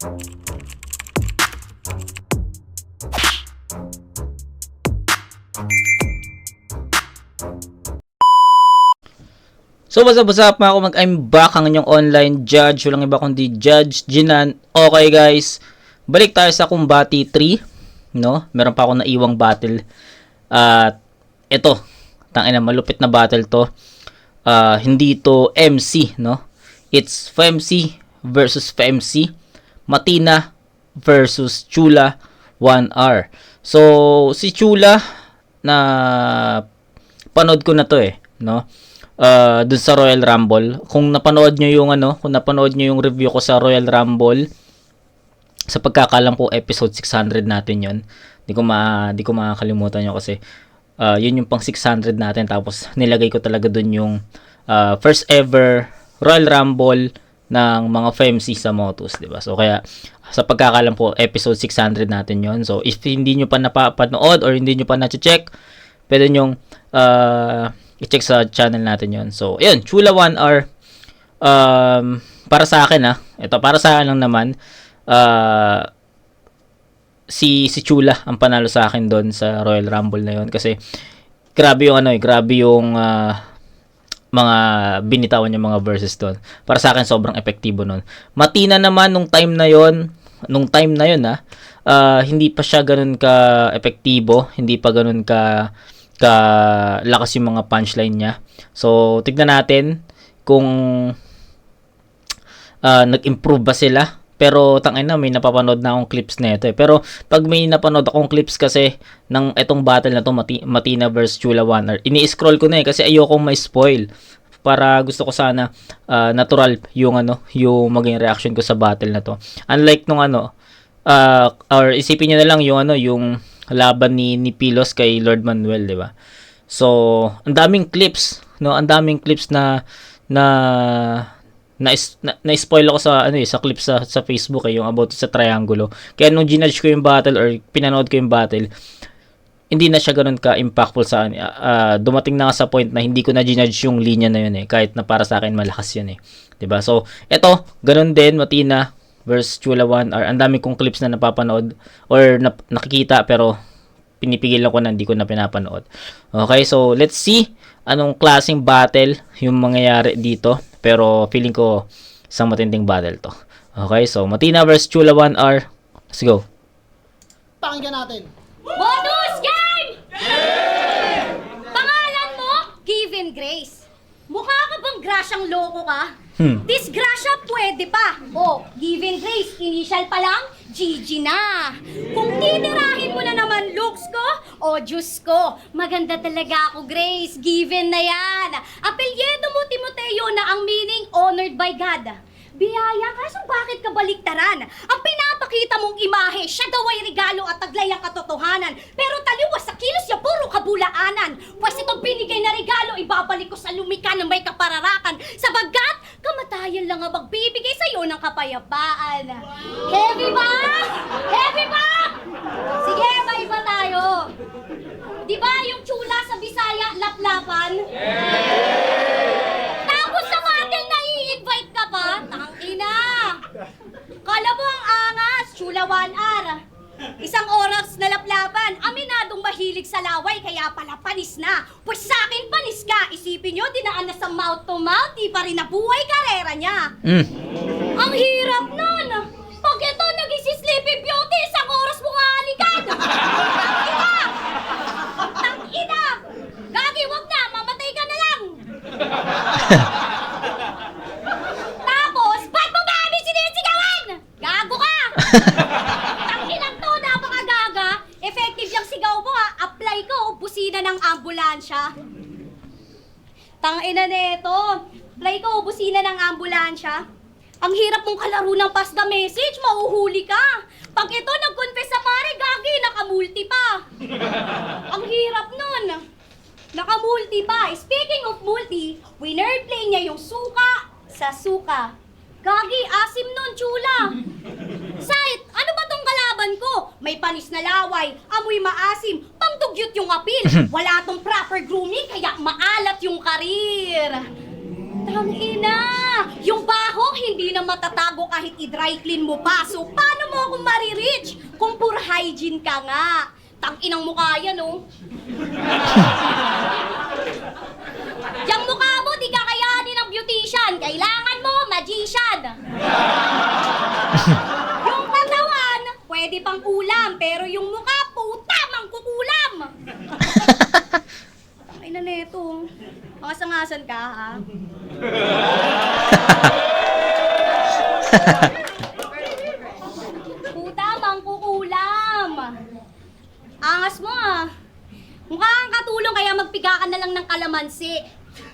So what's up mga kumag, I'm back, ang inyong online judge, walang iba kundi Judge Jinan. Okay guys, balik tayo sa Kumbati 3, no? Meron pa ako naiwang battle. At ito, tangina, malupit na battle to. Hindi to MC, no? It's FEMC versus FEMC. Matina versus Chula 1R. So si Chula, na panood ko na to no? Dun sa Royal Rumble. Kung napanood nyo yung review ko sa Royal Rumble, sa pagkakalam ko episode 600 natin yon. Di ko makakalimutan yun kasi yun yung pang 600 natin, tapos nilagay ko talaga dun yung first ever Royal Rumble ng mga FEMC sa Motus, di ba? So kaya sa pagkakalam ko episode 600 natin yon. So if hindi nyo pa napapanood or hindi nyo pa na-check, pwede nyong i-check sa channel natin yon. So, ayun, Chula 1R. Para sa akin, ito, para sa akin lang naman, si Chula ang panalo sa akin doon sa Royal Rumble na yon. Kasi, grabe yung mga binitawan niya mga verses doon. Para sa akin, sobrang epektibo nun. Matina naman, nung time na yon, hindi pa siya ganun ka-epektibo, hindi pa ganun lakas yung mga punchline niya. So, tignan natin kung nag-improve ba sila. Pero tangina, may napapanood na akong clips na ito Pero pag may napanood akong clips kasi ng etong battle na to, Matina vs Chula 1R, ini-scroll ko na kasi ayokong may spoil. Para gusto ko sana natural yung yung maging reaction ko sa battle na to. Unlike nung or isipin niyo na lang yung laban ni Pilos kay Lord Manuel, di ba? So, ang daming clips, no? Ang daming clips na spoil ako sa sa clips sa Facebook yung about sa triangulo. Kaya nung ginudge ko yung battle or pinanood ko yung battle, hindi na siya ganoon ka-impactful sa dumating na nga sa point na hindi ko na ginudge yung linya na yun kahit na para sa akin malakas yun 'di ba? So, eto, ganoon din Matina versus Chula 1R. Ang dami kong clips na napapanood or nakikita pero pinipigilan ko na, hindi ko na pinapanood. Okay, so let's see anong klaseng battle yung mangyayari dito. Pero feeling ko isang matinding battle to. Okay, so Matina versus Chula 1R. Let's go. Pakinggan natin. Bonus game! Yeah! Pangalan mo, Given Grace. Mukha ka bang grasyang loko ka? Disgrasya pwede pa. Given Grace, initial pa lang, GG na. Kung titirahin mo na naman looks ko, Diyos ko, maganda talaga ako, Grace. Given na yan. Apelyedo mo, Timoteo, na ang meaning honored by God. Biyaya, kaso bakit ka baliktaran? Ang pinapakita mong imahe, siya daw ay regalo at taglay ang katotohanan. Pero taliwas sa kilos niya, puro kabulaanan. Pwes itong binigay na regalo, ibabalik ko sa lumika ng may kapararakan. Sabagkat, kamatayan lang ang magbibigay sa'yo ng kapayapaan. Heavy ba? Heavy ba? Sige, maiba tayo. Di ba yung Chula sa Bisaya, laplapan? Tapos sa battle na i-invite ka pa? Tangina! Kala mo ang angas, Chula 1R. Isang oras na laplapan, aminadong mahilig sa laway, kaya pala panis na. Pues sa akin panis ka, isipin nyo, dinaan na sa mouth to mouth, di pa rin nabuhay karera niya. Ang hirap nun! Pag ito naging si Sleeping Beauty, isang oras mo halikan! Tangina! Tangina! Gagi, wag na, mamatay ka na lang! Tapos, ba't mo ba kami sinisigawan? Gago ka! Tanginang to, napakagaga. Effective yung sigaw mo apply ko, busina ng ambulansya. Tangina neto, apply ko, busina ng ambulansya. Ang hirap mong kalaro ng pass the message, mauhuli ka. Pag ito nag-confess sa pare, gagi, nakamulti pa. Ang hirap nun. Nakamulti pa. Speaking of multi, winner play niya yung suka sa suka. Gagi, asim nun, Chula. Sight, ano ba tong kalaban ko? May panis na laway, amoy maasim, pangdugyot yung apil. Wala tong proper grooming, kaya maalat yung karir. Tangina! Yung baho, hindi na matatago kahit i-dry clean mo pa. So, paano mo ako marireach kung pure hygiene ka nga? Tang-inang mukha yan, oh. Yang mukha mo, di kakayanin ng beautician. Kailangan mo, magician. Yung katawan, pwede pang ulam. Pero yung mukha, puta, mangkukulam. Ay na neto. Mangasangasan ka, ha? Puta, mangkukulam. Angas mo, ah. Mukha kang katulong kaya magpiga ka na lang ng kalamansi.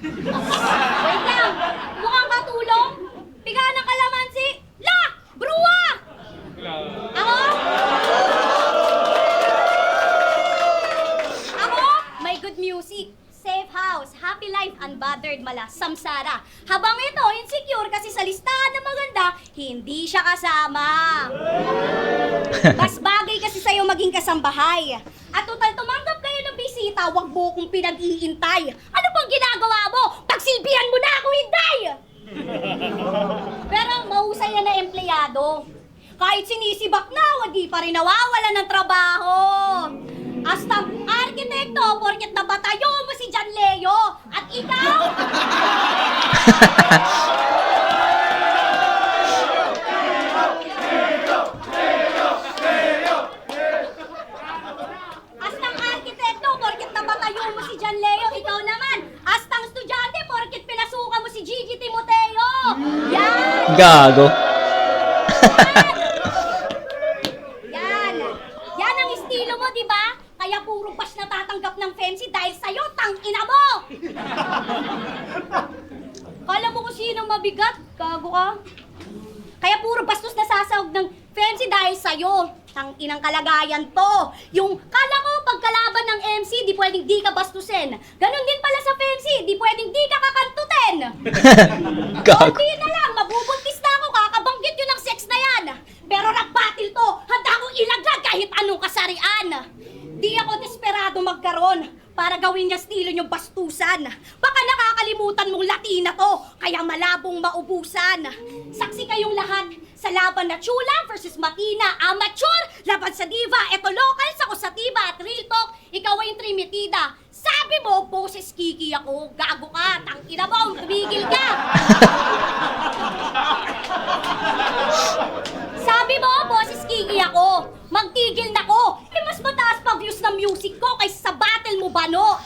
Wait lang. Mukhang katulong? Piga ng kalamansi? La! Bruwa! Ako? Ako? May good music. Safe house, happy life, unbothered, mala, samsara. Habang ito, insecure kasi sa listahan na maganda, hindi siya kasama. Mas bagay kasi sa'yo maging kasambahay. At total tumanggap kayo ng bisita, wag mo kong pinag-iintay. Ano bang ginagawa mo? Pagsilbihan mo na ako, hinday! Pero mahusay na empleyado. Kahit sinisibak na, hindi pa rin nawawala ng trabaho. Hasta arkitekto, porket nabatayo mo si John Leo. At ikaw? Hastang arkitekto, porket nabatayo mo si John Leo. Ikaw naman, hastang estudyante, porket pinasukan mo si Gigi Timoteo. Yan! Gago. Yan! Yan ang estilo mo, di ba? Kaya puro bash natatanggap ng fancy dahil sa'yo, tang-ina mo! Kala mo kung sino mabigat, gago ka. Kaya puro bastos nasasahog ng fancy dahil sa'yo. Tang-inang kalagayan to. Yung kala ko pagkalaban ng MC, di pwedeng di ka bastusin. Ganon din pala sa fancy, di pwedeng di ka kakantutin. Gago. Konti na lang, mabubuntis na ako, kakabanggit yun ng sex na yan. Pero nagbatil to, handa akong ilaglag kahit anong kasarian. Di ako desperado magkaroon para gawin niya estilo niyong bastusan. Baka nakakalimutan mong Latina to, kaya malabong maubusan. Saksi kayong lahat sa laban na Chula versus Matina. Amateur, laban sa diva. Eto local sa Kusatiba at Real Talk. Ikaw ay trimitida. Sabi mo, boses kiki ako. Gago ka, tangina mo, tumigil ka. Sabi mo, boses kiki ako. Magtigil na ko. Eh, mas mataas pa views ng music ko kaysa sa battle mo ba, no?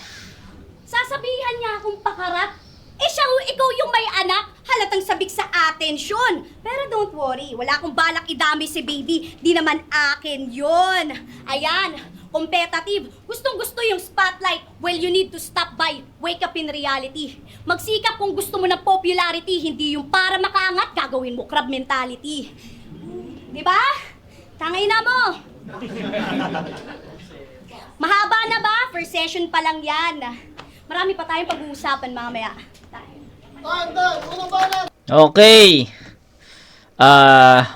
Sasabihan niya akong pakarat. Eh, ikaw yung may anak. Halatang sabik sa atensyon. Pero don't worry, wala akong balak idami si baby. Di naman akin yun. Ayan, competitive. Gustong gusto yung spotlight. Well, you need to stop by. Wake up in reality. Magsikap kung gusto mo ng popularity. Hindi yung para makaangat, gagawin mo crab mentality. Diba? Tangay na mo. Mahaba na ba? First session pa lang yan. Marami pa tayong pag-uusapan mamaya. Unang banan! Okay.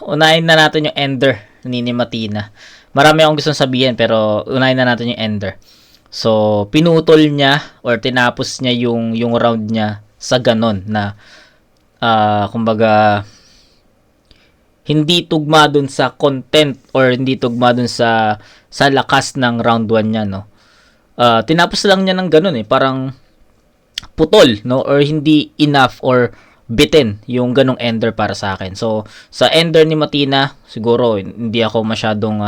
Unahin na natin yung Ender ni Matina. Marami akong gustong sabihin pero unahin na natin yung Ender. So, pinutol niya or tinapos niya yung round niya sa ganon na kumbaga hindi tugma dun sa content or hindi tugma dun sa lakas ng round 1 niya, no. Tinapos lang niya ng ganun parang putol, no, or hindi enough or bitin yung ganong Ender para sa akin. So, sa Ender ni Matina, siguro hindi ako masyadong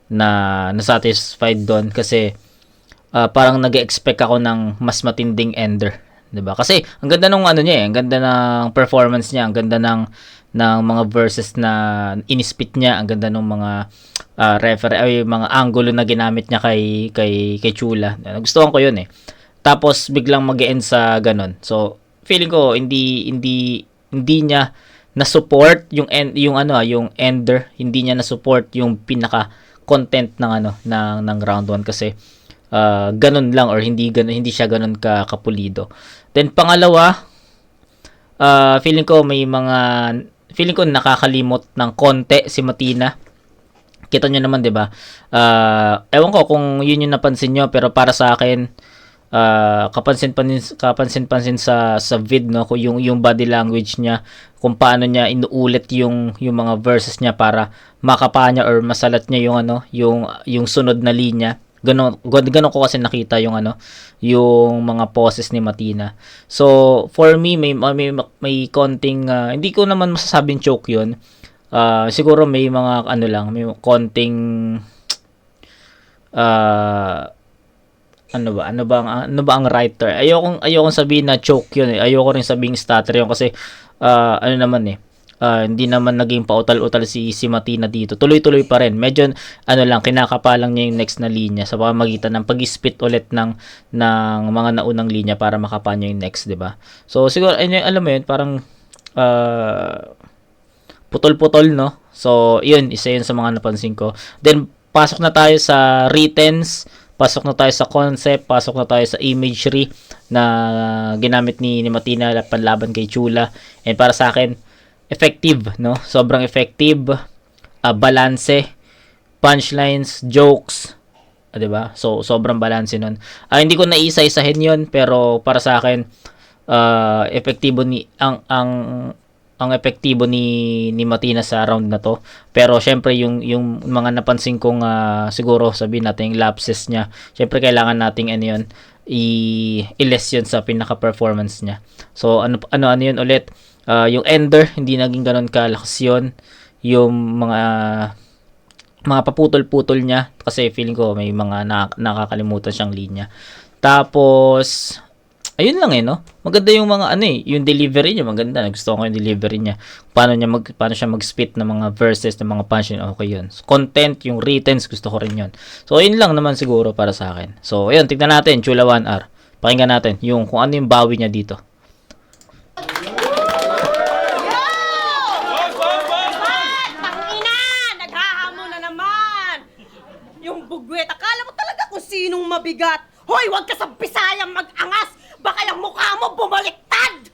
na-satisfied doon kasi parang nag-expect ako ng mas matinding Ender, 'di ba? Kasi ang ganda ng ang ganda ng performance niya, ang ganda ng mga verses na inispit niya, ang ganda ng mga mga angulo na ginamit niya kay Chula. Nagustuhan ko 'yun Tapos biglang mag-end sa ganon. So, feeling ko hindi niya na-support yung Ender, hindi niya na-support yung pinaka content ng round 1 kasi ganun lang or hindi siya ganun kapulido. Then pangalawa, feeling ko nakakalimot ng konti si Matina. Kita nyo naman, 'di ba? Ewan ko kung yun yung napansin nyo, pero para sa akin kapansin-pansin sa vid, no, kung yung body language niya, kung paano niya inuulit yung mga verses niya para makapa niya or masalat niya yung yung sunod na linya. Ganon ko kasi nakita yung yung mga poses ni Matina. So for me, may konting hindi ko naman masasabing choke yun. Siguro may mga may konting ano ba ang writer? Ayokong sabihin na choke yun eh. Ayoko rin sabihin stutter yun kasi hindi naman naging pautal-utal si Matina dito. Tuloy-tuloy pa rin. Medyo kinakapalang niya yung next na linya sa pamamagitan ng pag-spit ulit ng mga naunang linya para makapa niya yung next, 'di ba? So siguro alam mo yun, parang putol-putol, no? So yun, isa yun sa mga napansin ko. Then pasok na tayo sa writtens. Pasok na tayo sa concept, pasok na tayo sa imagery na ginamit ni Matina panlaban kay Chula. And para sa akin, effective, no? Sobrang effective. Balanse, punchlines, jokes, 'di ba? So sobrang balanse nun. Hindi ko naisa-isahin 'yon, pero para sa akin, epektibo ang epektibo ni Matina sa round na to. Pero syempre yung mga napansin kong siguro sabihin natin yung lapses niya, syempre kailangan nating i-less yun sa pinaka-performance niya. So ano yun ulit, yung ender hindi naging ganoon kalakas yun. Yung mga paputol-putol niya kasi feeling ko may mga nakakalimutan siyang linya. Tapos ayun lang no. Maganda yung mga yung delivery niya, maganda. Gusto ko yung delivery niya. Paano siya mag-spit ng mga verses, ng mga punchline, okay yun. So, content, yung writtens, gusto ko rin yun. So ayun lang naman siguro para sa akin. So ayun, tignan natin Chula 1R. Pakinggan natin yung kung ano yung bawi niya dito. Tangina! Naghahamon na naman! Yung bugwet, akala mo talaga kung sinong mabigat. Hoy, wag ka sa Bisayang mag-angas! Baka yung mukha mo bumaliktad!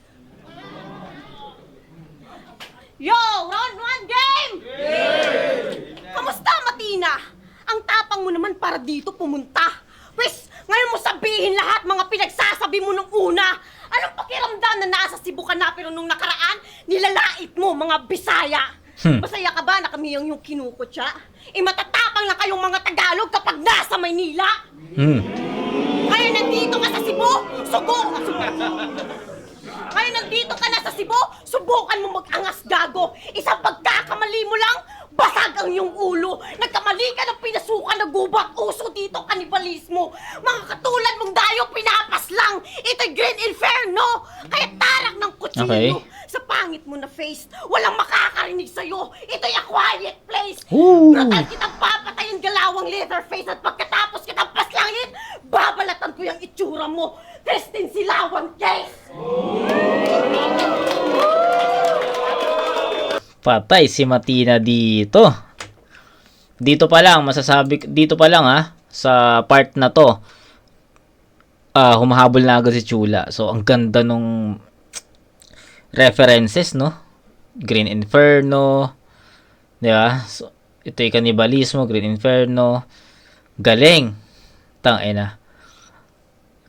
Yo! Round 1 game! Kamusta, Matina? Ang tapang mo naman para dito pumunta. Pwes, ngayon mo sabihin lahat mga pinagsasabi mo nung una. Anong pakiramdam na nasa Cebu ka na pero nung nakaraan, nilalait mo mga Bisaya? Masaya ka ba na kami yung kinukutya? Matatapang lang kayong mga Tagalog kapag nasa Maynila? Ngayon nandito ka sa Cebu, Ngayon nandito ka na sa Cebu, subukan mo mag-angas, gago. Isang pagkakamali mo lang, basag ang iyong ulo. Nagkamali ka ng pinasukan na gubat. Uso dito, kanibalismo. Mga katulad mong dayo, pinapas lang. Ito'y Green Inferno. Kaya tarak ng kutsilyo. Okay. Sa pangit mo na face, walang makakarinig sa'yo. Ito'y a quiet place. Ooh. Brutal kitang papatayin, galawang Leatherface. At pagkatapos kitang paslangin, babalatan ko yung itsura mo. Christine Silawan case. Patay si Matina dito. Dito pa lang sa part na to. Humahabol na agad si Chula. So ang ganda nung references, no? Green Inferno, 'di ba? So ito yung kanibalismo, Green Inferno. Galing. Tangina.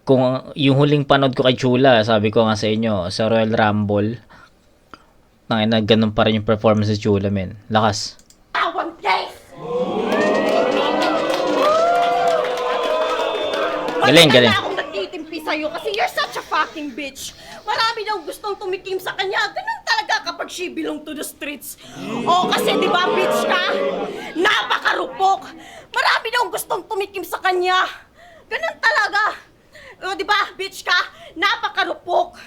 Kung yung huling panood ko kay Chula, sabi ko nga sa inyo, sa Royal Rumble, ganun pa rin yung performance ni Chula, men. Lakas. Awan case. Galing. Wala akong nagtitimpi sa'yo kasi you're such a fucking bitch. Marami daw gustong tumikim sa kanya. Ganun talaga kapag she belong to the streets. Kasi di ba bitch ka? Napakarupok. Marami daw gustong tumikim sa kanya. Ganun talaga. Di ba bitch ka? Napakarupok.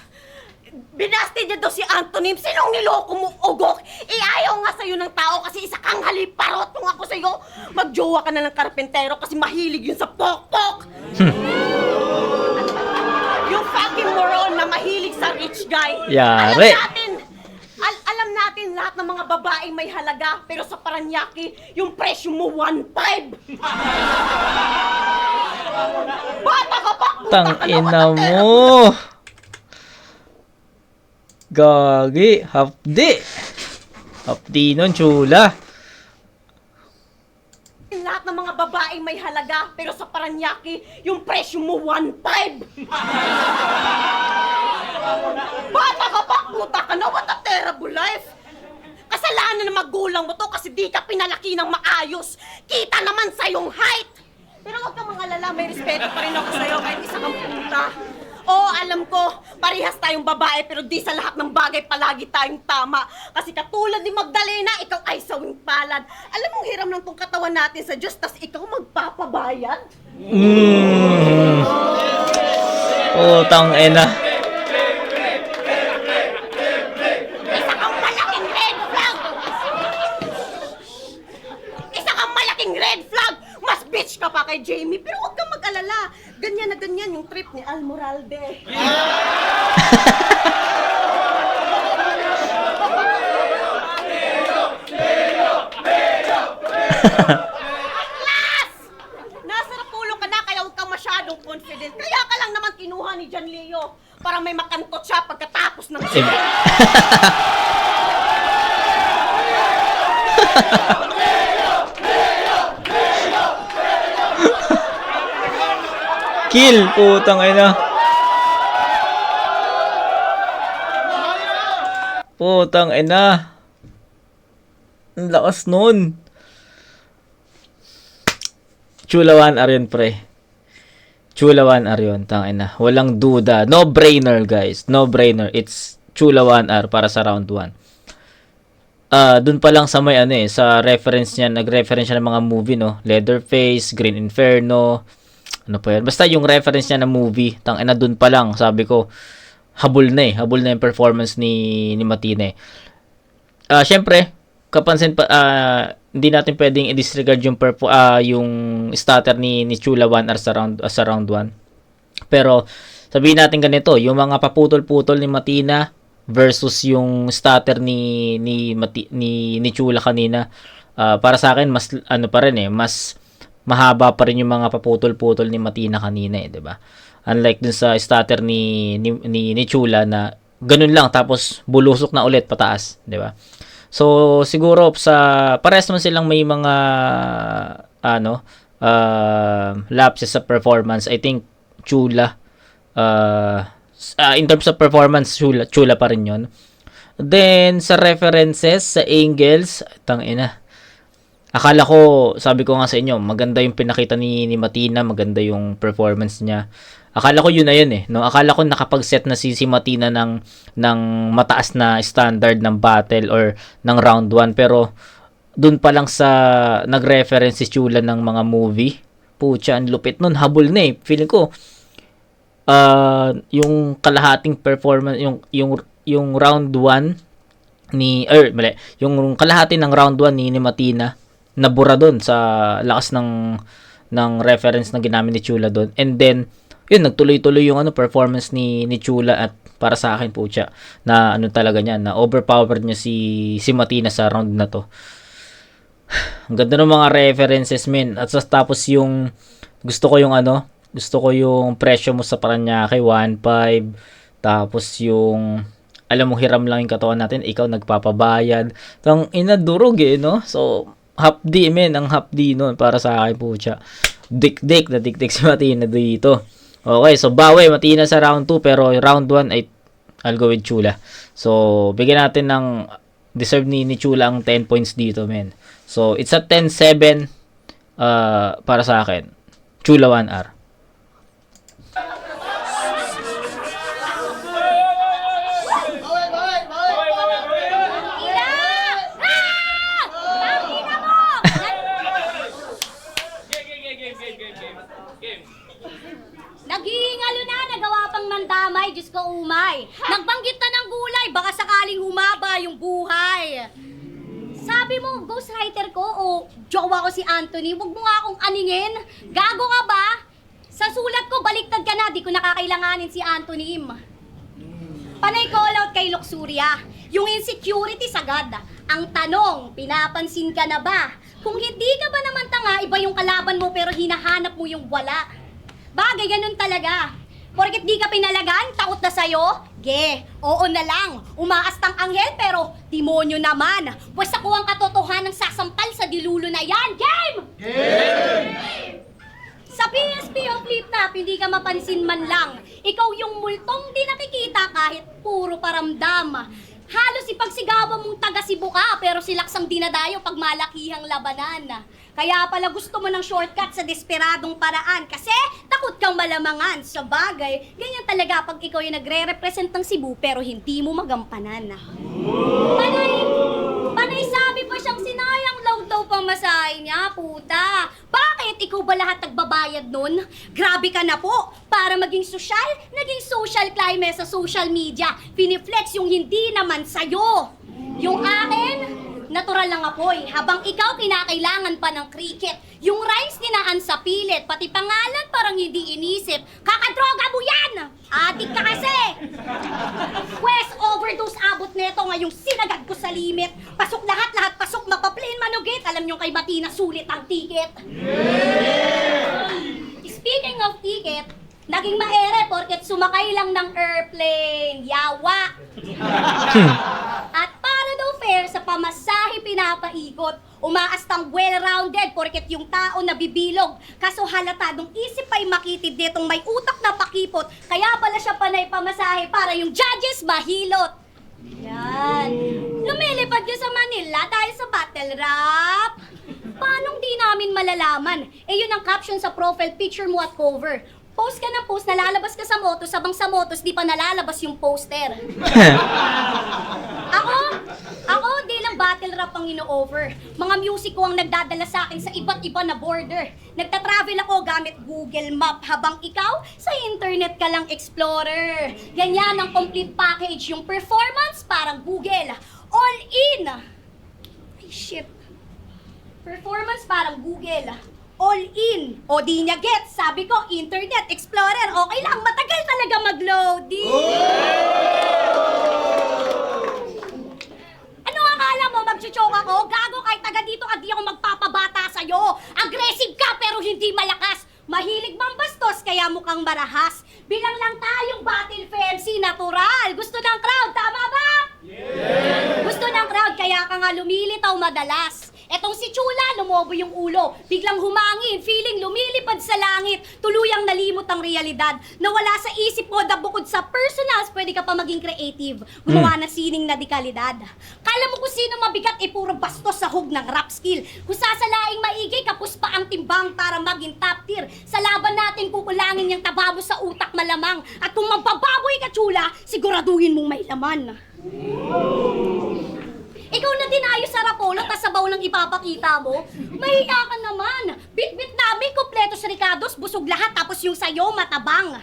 Binasti niya daw si Antonym. Sinong niloko mo, ugok? Ayaw nga sa'yo ng tao kasi isa kang haliparot. Kung ako sa'yo, magjowa ka na ng karpentero kasi mahilig yun sa pok-pok. Yung fucking moron na mahilig sa rich guy. Yari. Alam natin lahat ng mga babaeng may halaga, pero sa Paranaque, yung presyo mo 1.5. Bata ka pa! Tangina mo. Gagi. Hapdi nun, Chula. Lahat ng mga babae babaeng may halaga, pero sa Paranaque, yung presyo mo 1.5. Bata ka pa, puta ka na, what a terrible life. Kasalanan ng magulang mo to kasi di ka pinalaki ng maayos. Kita naman sa yung height. Pero huwag kang mangalala, may respeto pa rin ako sa'yo kahit isa kang puta. Oo, alam ko, parehas tayong babae pero di sa lahat ng bagay palagi tayong tama. Kasi katulad ni Magdalena, ikaw ay sawing palad. Alam mong hiram ng tong katawan natin sa Diyos, tas ikaw magpapabayad? Putang ina. Isa kang malaking red flag! Isa kang malaking red flag! Mas bitch ka pa kay Jamie, pero huwag kang mag-alala. Ganyan na ganyan yung trip ni Almoralde. Last! Nasa Rapulo ka na, kaya huwag kang masyadong confident. Kaya ka lang naman kinuha ni John Leo para may makantot siya pagkatapos ng Kill, putang ina. Putang ina. Ang lakas nun. Chulawan Aryon, pre. Chulawan Aryon, tangina. Walang duda. No brainer, guys. No brainer. It's Chulawan R para sa round 1. Dun pa lang sa may ano sa reference niya, nag-reference siya ng mga movie, no? Leatherface, Green Inferno, ano pa yan? Basta yung reference niya na movie, tangina dun pa lang, sabi ko, habol na yung performance ni Matine. Syempre, kapansin pa, hindi natin pwedeng i-disregard yung yung starter ni Chula 1R sa round 1. Pero sabihin natin ganito, yung mga paputol-putol ni Matina versus yung starter ni Chula kanina, para sa akin mas ano pa rin mas mahaba pa rin yung mga paputol-putol ni Matina kanina, 'di ba? Unlike dun sa starter ni Chula na ganun lang tapos bulusok na ulit pataas, 'di ba? So siguro sa pares naman silang may mga lapses sa performance. I think Chula in terms of performance, Chula pa rin 'yon. Then sa references sa angles, tangina. Akala ko, sabi ko nga sa inyo, maganda yung pinakita ni Matina, maganda yung performance niya. Akala ko yun na yun no? Akala ko nakapag-set na si Matina ng mataas na standard ng battle or ng round 1. Pero, dun pa lang sa nag-reference si Chula ng mga movie, pucha, ang lupit nun, habol na Feeling ko, yung kalahating performance, yung round 1 yung kalahati ng round 1 ni Matina, nabura doon sa lakas ng reference na ginamit ni Chula doon. And then yun, nagtuloy-tuloy yung performance ni Chula at para sa akin po siya na talaga niya, na overpowered niya si Matina sa round na to. Ang ganda ng mga references, men. At tapos yung gusto ko yung presyo mo sa Paranaque 1.5, tapos yung alam mo hiram lang yung katawan natin, ikaw nagpapabayad. Tang inadurog no? So hapdi, men, ang hapdi nun para sa akin po siya. Dik-dik si Matina dito. Okay, so bawi Matina sa round 2, pero round 1 ay I'll go with Chula. So bigyan natin ng deserve ni Chula ang 10 points dito, men. So it's a 10-7 para sa akin. Chula 1R. Naghihingalo na, nagawa pang mandamay, Diyos ko umay. Nagbanggit na ng gulay, baka sakaling humaba yung buhay. Sabi mo, ghostwriter ko o jowa ko si Anthony, wag mo nga akong aningin. Gago ka ba? Sa sulat ko, baliktad ka na, di ko nakakailanganin si Anthony. Panay call out kay Luxuria. Yung insecurity sagad. Ang tanong, pinapansin ka na ba? Kung hindi ka ba naman tanga, iba yung kalaban mo pero hinahanap mo yung wala. Bagay, ganun talaga. Porket di ka pinalagan, takot na sa'yo? Oo na lang. Umaastang anghel pero demonyo naman. Pwes ako ang katotohanan sasampal sa dilulo na yan. Game! hindi ka mapansin man lang. Ikaw yung multong di nakikita kahit puro paramdam. Halos ipagsigawan mong taga Cebu ka, pero silaksang dinadayo pag malakihang labanan. Kaya pala gusto mo ng shortcut sa desperadong paraan kasi takot kang malamangan. Sa bagay, ganyan talaga pag ikaw yung nagre-represent ng Cebu pero hindi mo magampanan. Panay sabi pa siyang sinayang daw pamasahe niya, puta. Bakit? Ikaw ba lahat nagbabayad nun? Grabe ka na po. Para maging social, naging social climate sa social media. Piniflex yung hindi naman sa'yo. Yung akin, natural lang apoy. Habang ikaw kinakailangan pa ng cricket. Yung rhymes ninaan sa pilit, pati pangalan parang hindi inisip. Kakadroga mo yan! Adik ka kasi! Quest overdose abot neto ngayong sinagad ko sa limit. Pasok lahat pasok, mapaplain manugit. Alam nyo kay Batina, sulit ang ticket. Speaking of ticket, naging maere porket sumakay lang ng airplane. Yawa! At para daw fair sa pamasahe pinapaikot, umaastang well-rounded porket yung tao nabibilog. Kaso halatadong isip ay makitid ditong may utak na pakipot. Kaya pala siya panay pamasahe para yung judges mahilot. Yan. Lumilipad ka sa Manila dahil sa battle rap. Paanong di namin malalaman? Eh yun ang caption sa profile picture mo at cover. Post ka ng post, nalalabas ka sa motos, sabang sa motos, di pa nalalabas yung poster. Ako, di lang battle rap ang ino-offer. Mga music ko ang nagdadala sa akin sa iba't iba na border. Nagta-travel ako gamit Google Map, habang ikaw, sa internet ka lang explorer. Ganyan ang complete package, yung performance parang Google. All in! Ay, shit. Performance parang Google. All in. O di niya get. Sabi ko, Internet Explorer. Okay lang, matagal talaga mag-loading. Ano akala mo, mag-choke ako? Gago kahit taga dito, adi ako magpapabata sa'yo. Aggressive ka pero hindi malakas. Mahilig mambastos kaya mukhang marahas. Bilang lang tayong battle fancy natural. Gusto ng crowd, tama ba? Yeah! Gusto ng crowd kaya ka nga lumilitaw madalas. Etong si Chula, lumobo yung ulo. Biglang humangin, feeling lumilipad sa langit. Tuluyang nalimot ang realidad. Nawala sa isip mo na bukod sa personals, pwede ka pa maging creative. Gumawa ng sining na dekalidad. Kala mo kung sino mabigat, puro bastos sa hug ng rap skill. Kung sasalaing maigi, kapos pa ang timbang para maging top tier. Sa laban natin, kukulangin yung tababo sa utak malamang. At kung magbababoy ka, Chula, siguraduhin mong may laman. Ikaw na dinayos sa Rapolo, kasabaw lang ipapakita mo. Mahiya ka naman. Bit-bit namin, kompleto sa Ricardos, busog lahat, tapos yung sayo, matabang.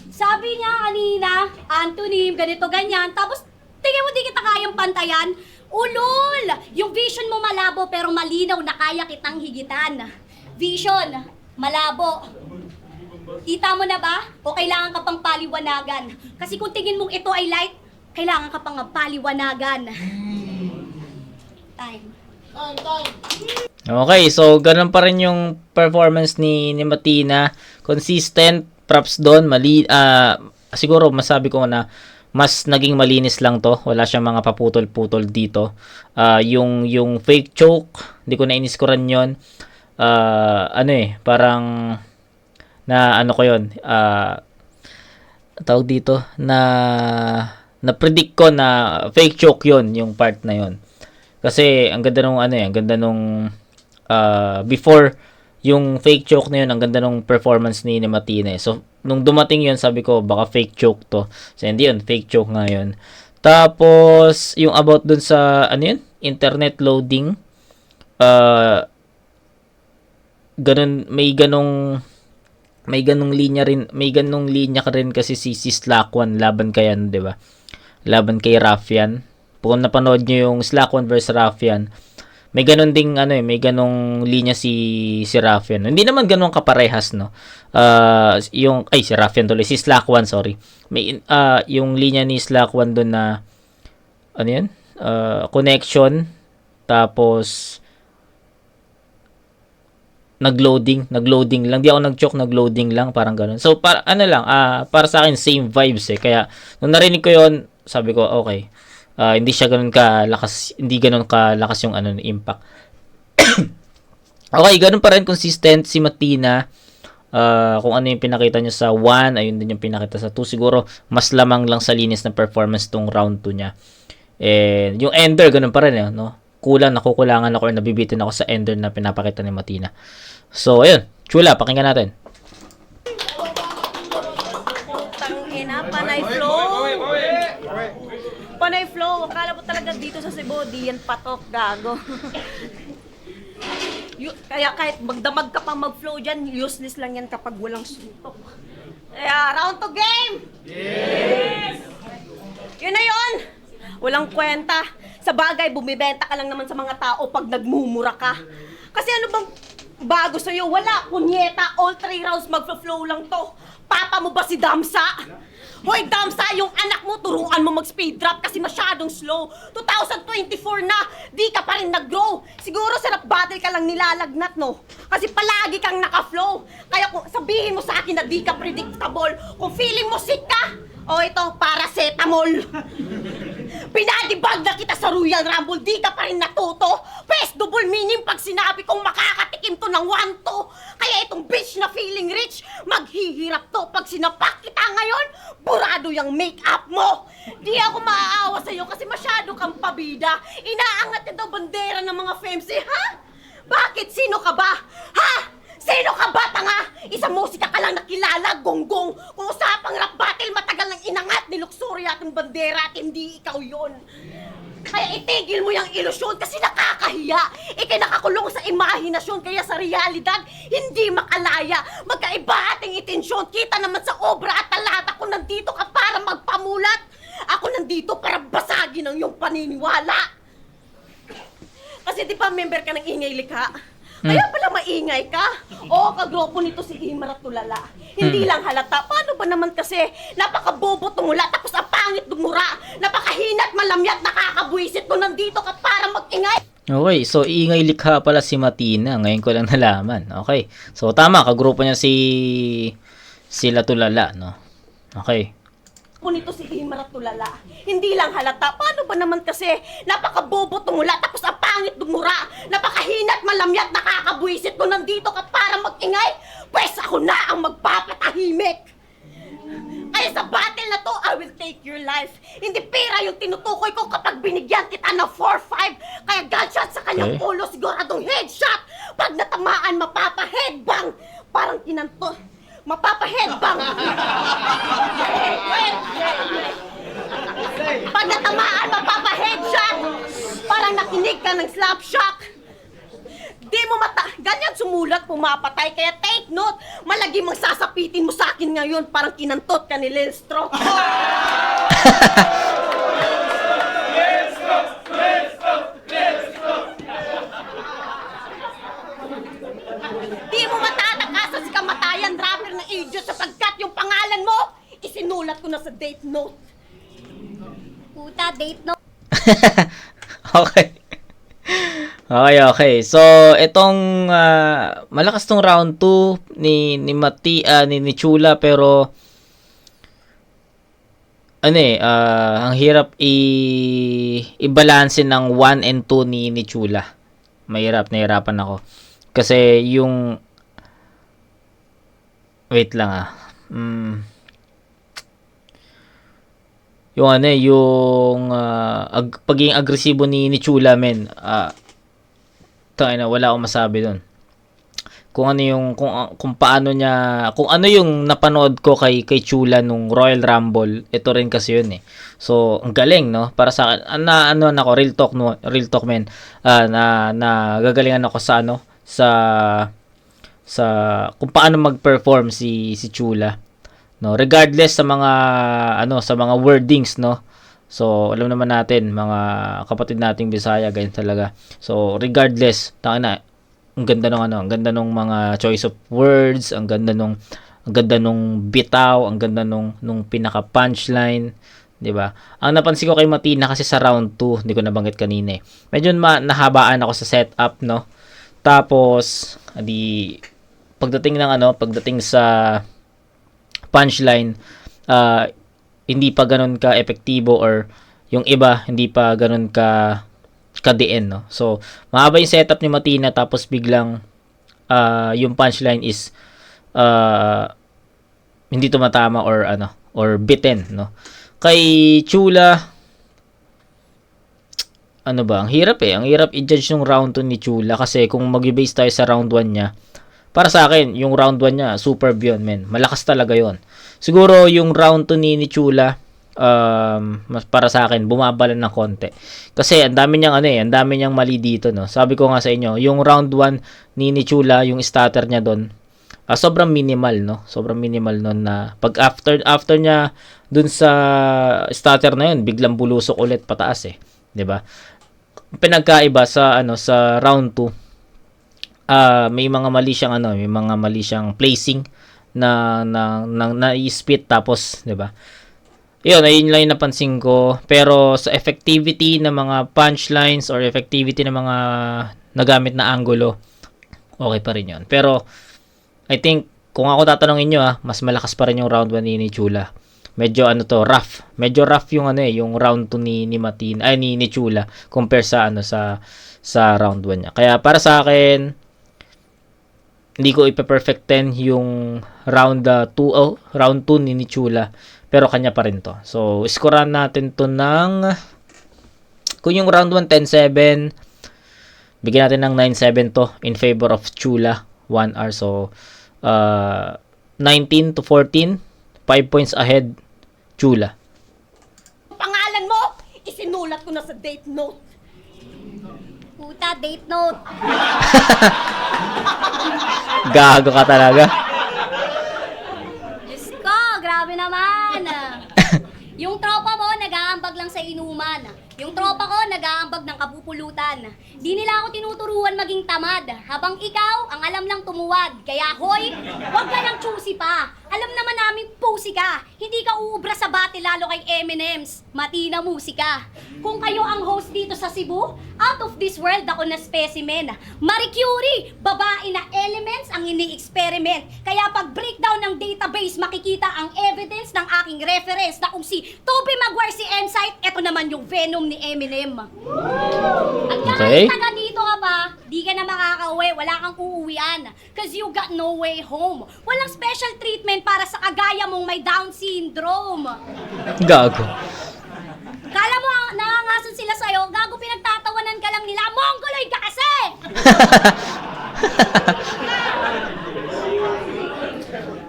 Sabi niya kanina, Anthony, ganito ganyan, tapos tingin mo di kita kayang pantayan. Ulol! Yung vision mo malabo pero malinaw na kaya kitang higitan. Vision, malabo. Kita mo na ba? O kailangan ka pang paliwanagan? Kasi kung tingin mong ito ay light, kailangan ka pang paliwanagan. Time. Okay, so ganun pa rin yung performance ni Matina. Consistent, props doon, siguro masabi ko na mas naging malinis lang to. Wala siyang mga paputol-putol dito. Yung fake choke, hindi ko na-iniskuran yun. Parang na ano ko yun, tawag dito, na predict ko na fake choke yun, yung part na yun. Kasi ang ganda nung before yung fake choke na yun, ang ganda nung performance ni Matina. So nung dumating yun, sabi ko baka fake choke to. So hindi yun, fake choke nga yun. Tapos yung about dun sa internet loading, may ganong linya rin, may ganong linya ka rin kasi si Slack One laban kay 'di ba? Laban kay Raffian. Kung napanood nyo yung Slack One versus Raffian, may ganon ding may ganong linya si Raffian. Hindi naman ganon kaparehas, no. Si Raffian tuloy, si Slack One, sorry. May yung linya ni Slack One doon na connection, tapos nagloading lang. Di ako nag-choke, nagloading lang, parang ganun. So para para sa akin same vibes eh. Kaya nung narinig ko 'yon, sabi ko okay. Hindi siya ganoon kalakas, hindi ganoon kalakas yung impact. Okay, ganoon pa rin consistent si Matina. Kung ano yung pinakita nyo sa 1, ayun din yung pinakita sa 2. Siguro, mas lamang lang sa linis ng performance tong round 2 niya. And yung Ender, ganun pa rin, no? Nakukulangan ako or nabibitin ako sa Ender na pinapakita ni Matina. So, ayun. Chula, pakinggan natin. Tangina, panay flow. Panay flow. Akala mo talaga dito sa Cebu, di yan patok, gago. Kaya kahit magdamag ka pang mag-flow dyan, useless lang yan kapag walang suntok. Kaya, round to game! Yes! Yun na yun! Walang kwenta. Sa bagay, bumibenta ka lang naman sa mga tao pag nagmumura ka. Kasi ano bang bago sa'yo? Wala, kunyeta, all 3 rounds magpa-flow lang to. Papa mo ba si Damsa? Hoy Damsa, yung anak mo, turuan mo mag-speed drop kasi masyadong slow. 2024 na, di ka pa rin nag-grow. Siguro sa rap battle ka lang nilalagnat, no? Kasi palagi kang naka-flow. Kaya kung sabihin mo sa akin na di ka predictable, kung feeling mo sick ka, o ito, paracetamol. Pinadibag na kita sa Royal Rumble, di ka pa rin natuto. Pes, double meaning pag sinabi kong makakatikim to ng 1-2. Kaya itong bitch na feeling rich, maghihirap to pag sinapak kita ngayon, burado yung make-up mo. Di ako maaawa sa'yo kasi masyado kang pabida. Inaangat ka daw bandera ng mga femsi, ha? Bakit? Sino ka ba? Ha? Sino ka ba, tanga? Isang musika ka lang nakilala, gonggong. Kung usapang rap battle, matagal nang inangat ni Luxuria at bandera at hindi ikaw yon. Kaya itigil mo yung ilusyon kasi nakakahiya. Ikay nakakulong sa imahinasyon kaya sa realidad, hindi makalaya. Magkaiba ating intensyon. Kita naman sa obra at talata kung nandito ka para magpamulat. Ako nandito para basagin ang iyong paniniwala. Kasi di ba member ka ng Ingay Likha? Kaya pala maingay ka. Oo, kagrupo nito si Imara Tulala. Hindi lang halata. Paano ba naman kasi? Napakabobo tumula tapos ang pangit dumura. Napakahinat, malamyat, nakakabuisit mo nandito ka para mag-ingay. Okay, so Ingay Likha pala si Matina. Ngayon ko lang nalaman. Okay. So tama, kagrupo niya sila Tulala, no? Okay. Kung nito si Imara Tulala. Hindi lang halata. Paano ba naman kasi? Napakabobo tumula tapos ang pangit dumura. Napakahinat, malamyat, nakakabuisit mo nandito ka para mag-ingay. Pwes ako na ang magpapatahimik. Kaya sa battle na to, I will take your life. Hindi pera yung tinutukoy ko kapag binigyan kita ng 4-5. Kaya gunshot sa kanyang ulo, siguradong headshot. Pag natamaan, mapapa-headbang. Parang kinanto. Mapapa-headbang. Pag natamaan, mapapa-headshot. Parang nakinig ka ng slap shock. Di mo ganyan sumulat, pumapatay. Kaya take note, malagi magsasapitin mo sa akin ngayon. Parang kinantot ka ni Lilstro. Di mo matatakasan si kamatayan rapper ng idiot sapagkat yung pangalan mo, isinulat ko na sa date note. Puta, date no. Okay. Okay. So, itong malakas tong round 2 ni Chula pero ang hirap i-balance ng 1 and 2 ni Chula. Nahirapan ako. Kasi yung wait lang yung pagiging agresibo ni Chula, men. Wala akong masabi doon. Kung ano yung kung paano niya, kung ano yung napanood ko kay Chula nung Royal Rumble, ito rin kasi yun eh. So, ang galing, no? Para sa akin, ako, real talk men. Na gagalingan ako sa kung paano mag-perform si Chula. No, regardless sa mga wordings, no. So, alam naman natin, mga kapatid nating Bisaya, ganyan talaga. So, regardless, ang ganda ng mga choice of words, ang ganda nung bitaw, ang ganda nung pinaka punchline, 'di ba? Ang napansin ko kay Matina kasi sa round 2, hindi ko nabanggit kanina eh. Medyo nahabaan ako sa setup, no. Tapos, pagdating sa punchline, hindi pa ganun ka epektibo or yung iba hindi pa ganun ka diin, no. So, mahaba yung setup ni Matina tapos biglang yung punchline is hindi tumatama or ano, or bitten, no? Kay Chula, ano ba, ang hirap eh. Ang hirap i-judge yung round 2 ni Chula kasi kung mag-base tayo sa round 1 niya, para sa akin, yung round 1 niya, superb yun, men. Malakas talaga yon. Siguro yung round 2 ni Chula, mas para sa akin, bumabala ng konti. Kasi ang dami niyang ang dami niyang mali dito, no. Sabi ko nga sa inyo, yung round 1 ni Chula, yung starter niya doon, sobrang minimal, no. Sobrang minimal noon na pag after niya dun sa starter na yun, biglang bulusok ulit pataas 'di ba? Pinagkaiba sa sa round 2, may mga mali siyang may mga mali siyang placing na i-spit tapos, 'di ba? Ayun lang yung napansin ko. Pero sa effectivity ng mga punchlines or effectivity ng mga nagamit na angulo, okay pa rin 'yon. Pero I think kung ako tatanungin niyo mas malakas pa rin yung round 1 ni Chula. Medyo rough. Medyo rough yung yung round 2 ni Matin ay ni Chula compare sa sa round 1 niya. Kaya para sa akin hindi ko ipe-perfect 10 yung round 2 ni Chula, pero kanya pa rin to. So, scorean natin to ng kung yung round 1 10-7, bigyan natin ng 9-7 to in favor of Chula 1R. So, 19-14, 5 points ahead Chula. Pangalan mo, isinulat ko na sa date note. Puta, date note. Gago ka talaga. Diyos ko, grabe naman. Yung tropa mo, nag-aambag lang sa inuman. Yung tropa ko, nag-aambag ng kapupulutan. Di nila ako tinuturuan maging tamad. Habang ikaw, ang alam lang tumuwad. Kaya hoy, wag ka nang choosy pa. Alam naman namin pusi ka. Hindi ka uubra sa bati lalo kay M&M's. Matina musika. Kung kayo ang host dito sa Cebu, out of this world ako na specimen. Marie Curie, babae na elements ang ini-experiment. Kaya pag breakdown ng database, makikita ang evidence ng aking reference na kung si Tobey Maguire si Ensight, eto naman yung Venom ni Eminem. At kahit Okay. taga dito ka pa, di ka na makakauwi, wala kang uuwian. Cause you got no way home. Walang special treatment para sa kagaya mong may Down syndrome. Gago. Kala mo nangangason sila sa'yo, gago pinagtatawanan ka lang nila, Mongoloid ka kasi!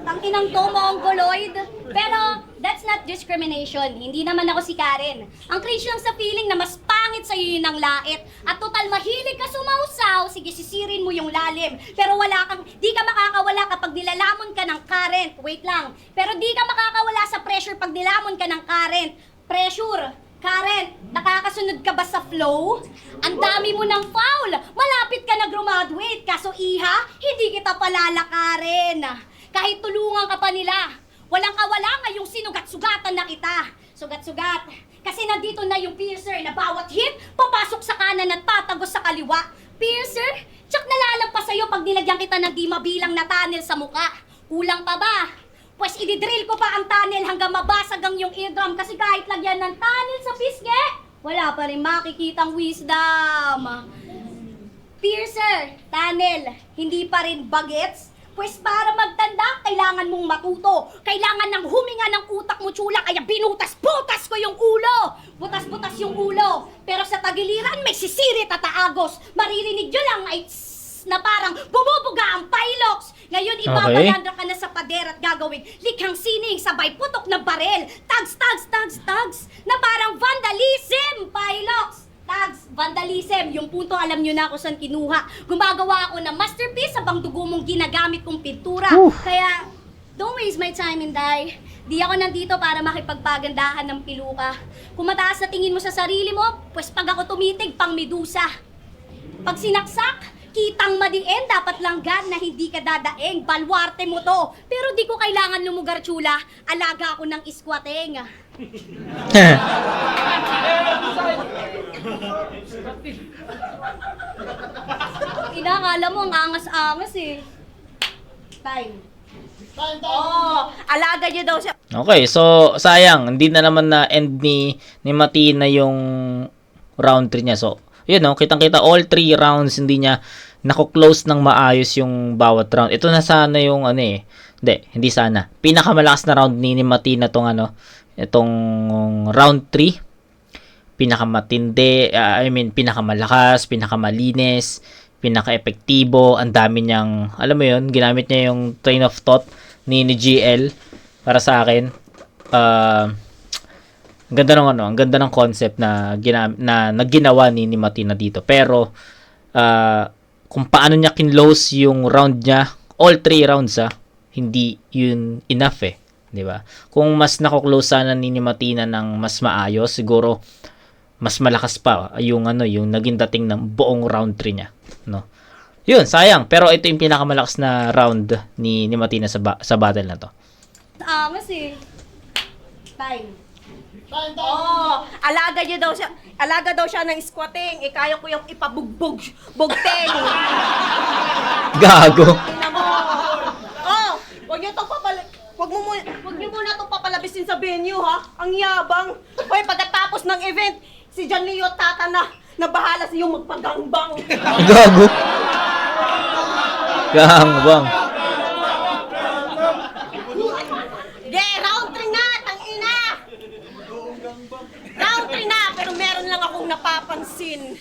Tangkinang to, Mongoloid. Pero, that's not discrimination. Hindi naman ako si Karen. Ang cringe lang sa feeling na mas pangit sa'yo yun ng lait. At total mahilig ka sumausaw, sige sisirin mo yung lalim. Pero di ka makakawala kapag nilalamon ka ng current. Wait lang. Pero di ka makakawala sa pressure pag nilamon ka ng current. Pressure. Karen, nakakasunod ka ba sa flow? Ang dami mo ng foul. Malapit ka na graduate. Kaso iha, hindi kita palalakarin. Kahit tulungan ka pa nila. Walang kawala ngayong sinugat-sugatan na kita. Sugat-sugat. Kasi nandito na yung piercer na bawat hit, papasok sa kanan at patagos sa kaliwa. Piercer, tsak nalalampas sa'yo pag nilagyan kita ng di mabilang na tunnel sa muka. Kulang pa ba? Pues ididrill ko pa ang tunnel hanggang mabasag ang yung eardrum kasi kahit lagyan ng tunnel sa pisngi, wala pa rin makikitang wisdom. Piercer, tunnel, hindi pa rin bagets? Pues para magtanda, kailangan mong matuto. Kailangan ng huminga ng utak mo, Chula, kaya binutas-butas ko yung ulo. Butas-butas yung ulo. Pero sa tagiliran, may sisirit at aagos. Maririnig nyo lang ay tss, na parang bumubuga ang pilox. Ngayon, ibabalandra ka na sa pader at gagawin likhang sining sabay putok na barel. Tags, tags, tags, tags, na parang vandalism, pilox. Tags, vandalism, yung punto alam nyo na kung saan kinuha. Gumagawa ako ng masterpiece habang dugo mong ginagamit kong pintura. Kaya, don't waste my time, Inday. Di ako nandito para makipagpagandahan ng piluka. Kung mataas na tingin mo sa sarili mo, pues pag ako tumitig, pang medusa. Pag sinaksak, kitang madiin, dapat langgan na hindi ka dadaing. Balwarte mo to. Pero di ko kailangan lumugar, Chula. Alaga ako ng iskwateng. Inakala mo ang angas-angas eh. Time. Oh, alaga niya daw siya. Okay, so sayang, hindi na naman na end ni Matina yung round 3 niya. So, yun kitang-kita all 3 rounds hindi niya nako-close ng maayos yung bawat round. Ito na sana yung Hindi sana. Pinakamalakas na round ni Matina tong itong round 3. Pinakamatindi, pinakamalakas, pinakamalinis, pinaka-epektibo, ang dami niyang, alam mo yun, ginamit niya yung train of thought ni GL para sa akin. Ang ganda ng concept na ginawa ni Matina dito. Pero kung paano niya kinlose yung round niya, all 3 rounds hindi yun enough 'di ba? Kung mas nako-close sana ni Matina ng mas maayos, siguro mas malakas pa yung yung naging dating ng buong round 3 niya, no? Yun, sayang. Pero ito yung pinakamalakas na round ni Matina sa battle na to. Angas eh. Time. Alaga daw siya ng squatting. Kaya ko yung ipabugbog, bugteng. Gago. Tingnan mo. Wag niyo muna itong papalabisin sa venue, ha? Ang yabang. Hoy, pagkatapos ng event, si John Leo Tata na bahala sa iyong magpagangbang. Gago. Gangbang. Round 3 na, tangina! Round 3 na, pero meron lang akong napapansin.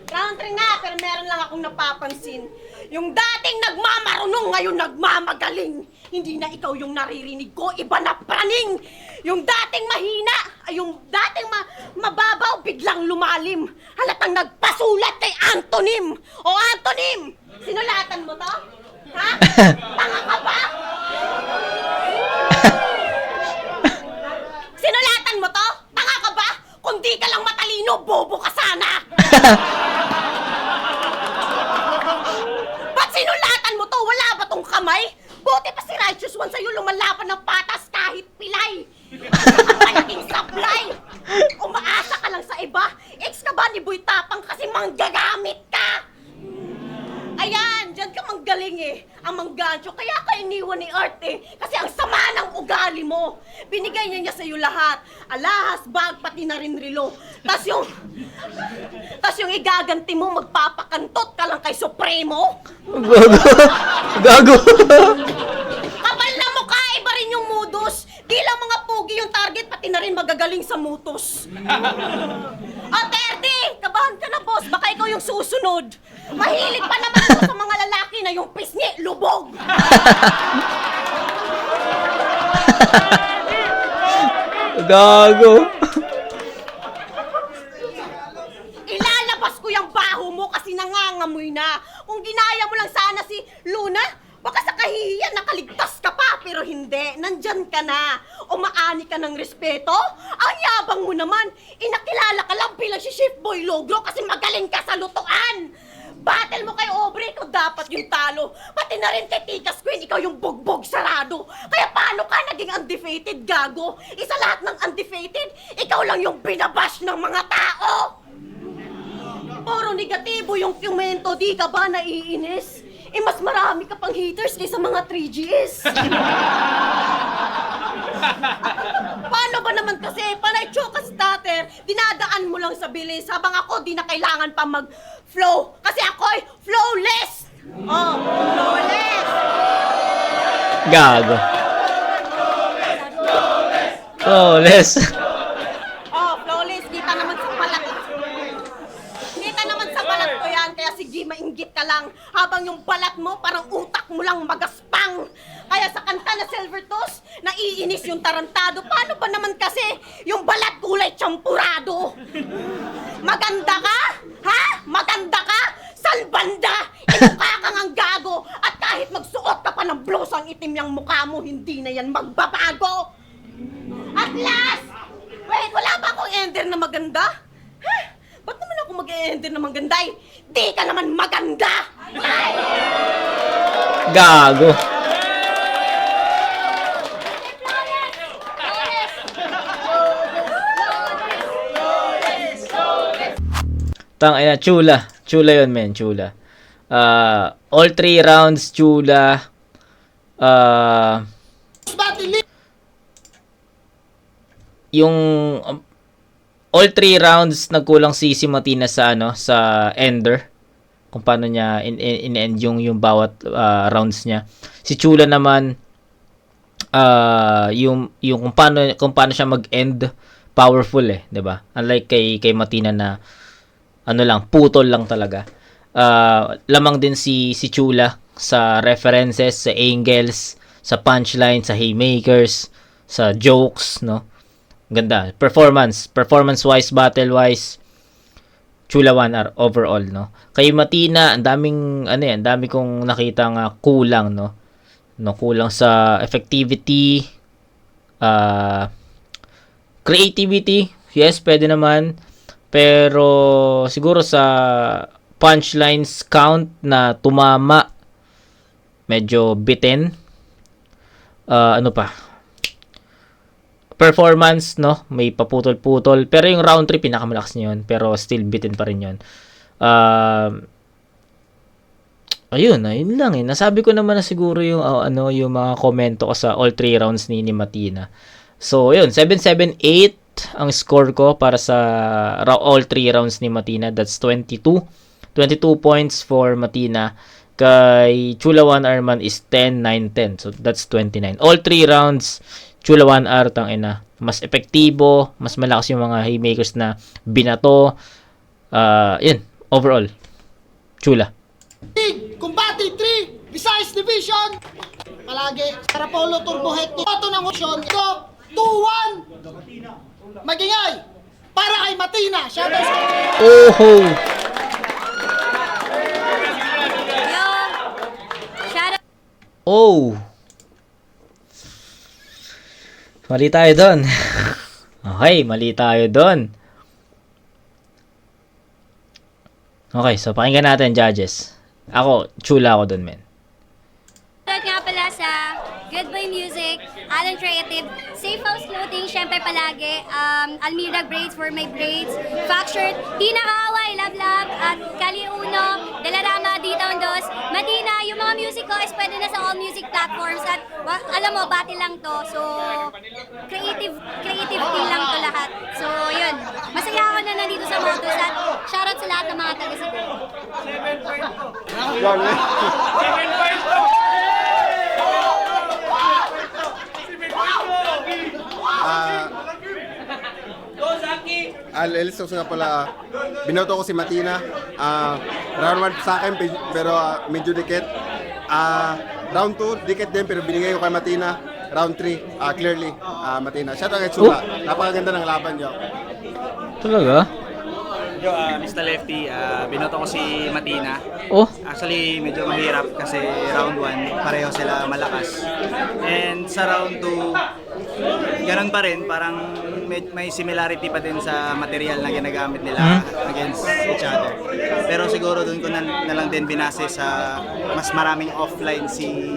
Round 3 na, pero meron lang akong napapansin. Yung dating nagmamarunong, ngayon nagmamagaling. Hindi na ikaw yung naririnig ko, iba na praning. Yung dating mahina, ay yung dating mababaw, biglang lumalim. Halatang nagpasulat kay Antonym. O Antonym, sinulatan mo to? Ha? Tanga ka ba? Sinulatan mo to? Tanga ka ba? Kung di ka lang matalino, bobo ka sana. Ba't sinulatan mo to? Wala ba tong kamay? Buti pa si Righteous One sa'yo lumalaban ng patas kahit pilay. Malaking sablay. Umaasa ka lang sa iba. Ex ka ba ni Boy Tapang kasi manggagamit ka? Ayan, dyan ka manggaling ang manggancho. Kaya ka iniwan ni Art kasi ang sama ng ugali mo. Binigay niya sa'yo lahat. Alahas, bag, pati na rin relo. Tas yung igaganti mo, magpapakantot ka lang kay Supremo. Gago. Kapal na mukha, iba rin yung modus. Di lang mga pugi yung target, pati na rin magagaling sa mutos. O, Terdy, kabahan ka na, boss. Baka ikaw yung susunod. Mahilig pa naman ako sa mga lalaki na yung pisngi, lubog. Gago. Ilalabas ko yung baho mo kasi nangangamoy na. Kung ginaya mo lang sana si Luna, baka sa kahihiyan nakaligtas ka pa, pero hindi. Nandyan ka na. Umaani ka ng respeto. Ang yabang mo naman. Inakilala ka lang bilang si Chef Boy Logro kasi magaling ka sa lutuan. Battle mo kay Aubrey, ikaw dapat yung talo. Pati na rin kay Tikas Queen, ikaw yung bugbog sarado. Kaya paano ka naging undefeated, gago? Isa lahat ng undefeated, ikaw lang yung binabash ng mga tao. Puro negatibo yung komento, di ka ba naiinis? Mas marami ka pang haters kaysa mga 3GS. Paano ba naman kasi, panay choka starter, dinadaan mo lang sa bilis, habang ako di na kailangan pa mag-flow. Kasi ako'y flowless! Flowless! Gago. Flawless. Flawless, kita naman sa balat. Kita naman sa balat ko yan, kaya sige, mainggit ka lang. Habang yung balat mo, parang utak mo lang magaspang. Kaya sa kanta na Silver Toast, naiinis yung tarantado. Paano ba naman kasi yung balat kulay champurado? Maganda ka? Ha? Maganda ka? Salbanda! Mukha kang ang gago! At kahit magsuot ka pa ng blosang itim yung mukha mo, hindi na yan magbabago! At last! Wait, wala ba akong ender na maganda? Ha? Ba't naman ako mag-ender na maganda? Di ka naman maganda! Ay! Gago. Tangina, chula. Chula yun, men. Chula. All 3 rounds, chula. Yung all 3 rounds nagkulang si Matina sa sa Ender. kung paano niya in-end yung bawat rounds niya. Si Chula naman, yung kung paano siya mag-end, powerful 'di ba? Unlike kay Matina na ano lang, putol lang talaga. Lamang din si Chula sa references, sa angles, sa punchline, sa haymakers, sa jokes, no? Ganda. Performance-wise, battle-wise, Chula 1R overall, no? Kay Matina, ang dami kong nakitang kulang, no? Kulang sa effectivity, creativity, yes, pwede naman. Pero siguro sa punchlines count na tumama, medyo bitin. Ano pa? Performance, no? May paputol-putol. Pero yung round 3, pinakamalakas niya yun. Pero still bitin pa rin yun. Ayun lang eh. Nasabi ko naman na siguro yung yung mga komento ko sa all 3 rounds ni Matina. So, yun. 7-7-8 ang score ko para sa all 3 rounds ni Matina. That's 22. 22 points for Matina. Kay Chula 1R man is 10-9-10. So, that's 29. All 3 rounds, Chula 1R, tangina. Mas epektibo, mas malakas yung mga haymakers na binato. Yun, overall. Chula. Combati 3, Visayas Division. Palagi, Sarapolo Turbo Head ni Otto ng Osyon. Ito, 2-1. Magingay, para kay Matina. Shoutout sa... Oh! Yo! Shout out! Oh! Mali tayo doon. Okay, mali tayo doon. Okay, so pakinggan natin, judges. Ako, Chula ako doon, men. Shoutout nga pala sa Good Boy Music, Alan Creative, Safe House Clothing, syempre palagi, Almira Braids for my braids, Fact Shirt, Tina Kaaway, Love Love, at Kali Uno, Delarama, Dita Ondos, Madina, yung mga music ko is pwede na sa all music platforms at alam mo, bati lang to, so creative feel lang to lahat. So yun, masaya ako na nandito sa Motos at shoutout sa lahat ng mga taga-Cebu. Elsos nga pala, binoto ko si Matina. Round 1 sa akin, pero medyo dikit. Round 2, dikit din, pero binigay ko kay Matina. Round 3, clearly, Matina. Shout out kay Chula. Napakaganda ng laban niyo. Talaga? Yo, Mr. Lefty, binoto ko si Matina. Oh? Actually, medyo mahirap kasi round 1, pareho sila malakas. And sa round 2, ganun pa rin, parang may similarity pa din sa material na ginagamit nila against each other. Pero siguro doon ko na lang din binase sa mas maraming offline si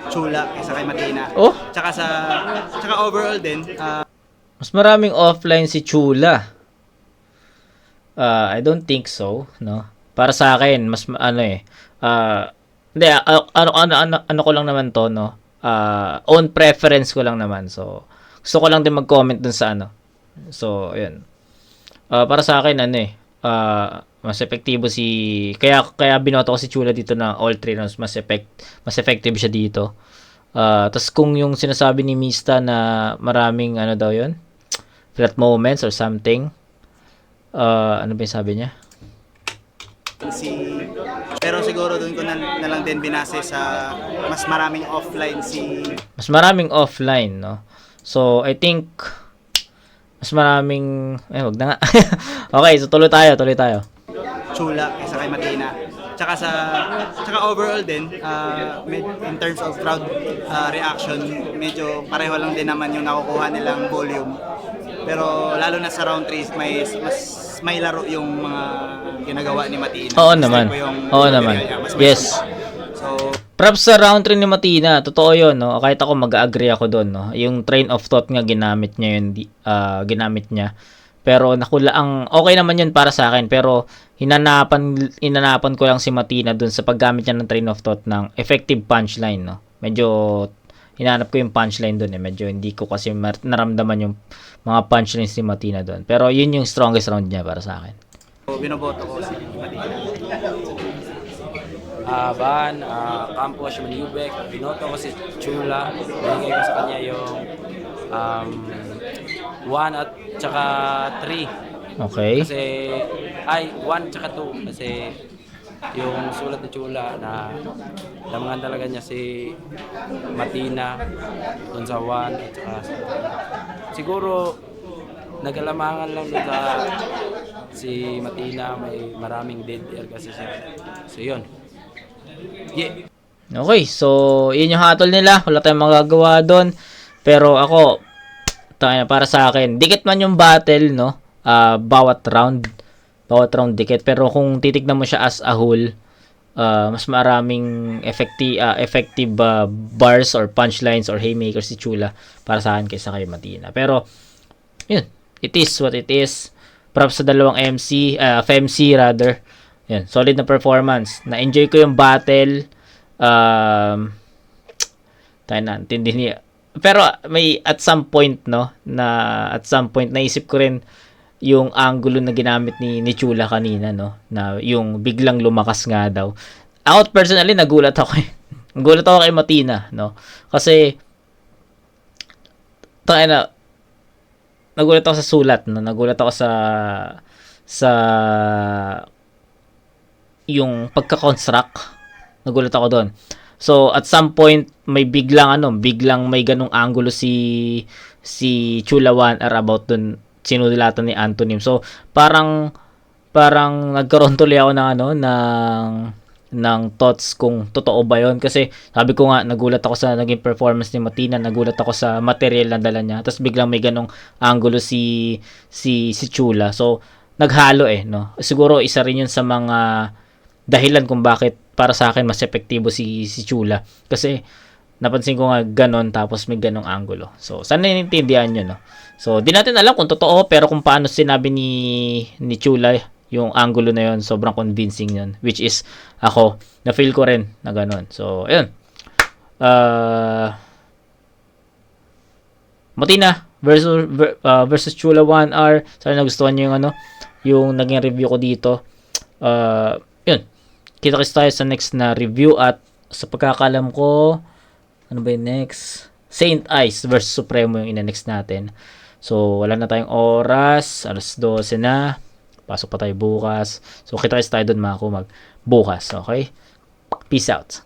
Chula kaysa kay Matina. Oh? Tsaka overall din, Mas maraming offline si Chula. I don't think so, no. Para sa akin, mas hindi, ano ko lang naman to, no. Own preference ko lang naman. So, gusto ko lang din mag-comment dun sa ano. So, ayun. Para sa akin, mas epektibo kaya binoto ko si Chula dito na all 3 rounds, mas effective siya dito. Tas kung yung sinasabi ni Mista na maraming daw yun, flat moments or something, ano ba yung sabi niya? pero siguro doon ko na lang din binase sa mas maraming offline Mas maraming offline, no? So, I think mas maraming wag na nga. Okay, so tuloy tayo. Chula kaysa kay Matina. Tsaka overall din, in terms of crowd reaction, medyo pareho lang din naman yung nakukuha nilang volume. Pero lalo na sa round 3, may laro yung mga ginagawa ni Matina. Oo naman. Yes. So, Props sa round 3 ni Matina. Totoo yun, no? Kahit ako mag-agree ako doon, no? Yung train of thought nga ginamit niya. Pero okay naman yun para sa akin. Pero hinanapan ko lang si Matina doon sa paggamit niya ng train of thought ng effective punchline, no? Medyo hinanap ko yung punchline doon eh. Medyo hindi ko kasi naramdaman yung mga punchlines ni Matina doon. Pero yun yung strongest round niya para sa akin. binoboto ko si Matina. Van, Campos, Manubek, binoto ko si Chula. Binigay ko sa kanya yung 1 at tsaka 3. Okay. Kasi, 1 tsaka 2. Kasi yung sulat ni Chula na lamangan talaga niya si Matina dun sa 1 at saka siguro nagalamangan lang dun sa si Matina, may maraming dead air kasi siya. So yun. Yeah. Okay, so yun yung hatol nila. Wala tayong magagawa doon. Pero ako, para sa akin, dikit man yung battle, no? Bawat round dikit. Pero kung titignan mo siya as a whole, mas maraming effective bars or punchlines or haymakers si Chula para sa akin kaysa kay Matina. Pero, yun. It is what it is. Props sa dalawang FMC rather. Yun, solid na performance. Na-enjoy ko yung battle. Tayo na, intindi niya. Pero may at some point, no, naisip ko rin yung angulo na ginamit ni Chula kanina, no, na yung biglang lumakas nga daw. Ako personally nagulat ako eh. Nagulat ako kay Matina, no. Kasi tayo na, nagulat ako sa sulat, no? Nagulat ako sa yung pagka-construct. Nagulat ako doon. So at some point may biglang may ganung angulo si Chula 1 about doon sinulatan ni Antonym. So parang nagkaroon tuloy ako ng thoughts kung totoo ba yon, kasi sabi ko nga nagulat ako sa naging performance ni Matina, nagulat ako sa material na dala niya, tapos biglang may ganong angulo si Chula. So naghalo no. Siguro isa rin yun sa mga dahilan kung bakit para sa akin mas epektibo si Chula, kasi napansin ko nga ganon tapos may ganong angulo. So sana naiintindihan nyo, no. So di natin alam kung totoo, pero kung paano sinabi ni Chula yung angulo na yon, sobrang convincing yun, which is ako na feel ko rin na ganon. So ayun, Matina versus Chula 1R. Sana nagustuhan nyo yung naging review ko dito. Yun, kita-kits tayo sa next na review, at sa pagkakalam ko, ano ba yung next? Saint Ice versus Supremo yung ina-next natin. So wala na tayong oras, alas 12 na. Pasok pa tayo bukas. So kita-kits tayo doon mga kumag bukas, okay? Peace out.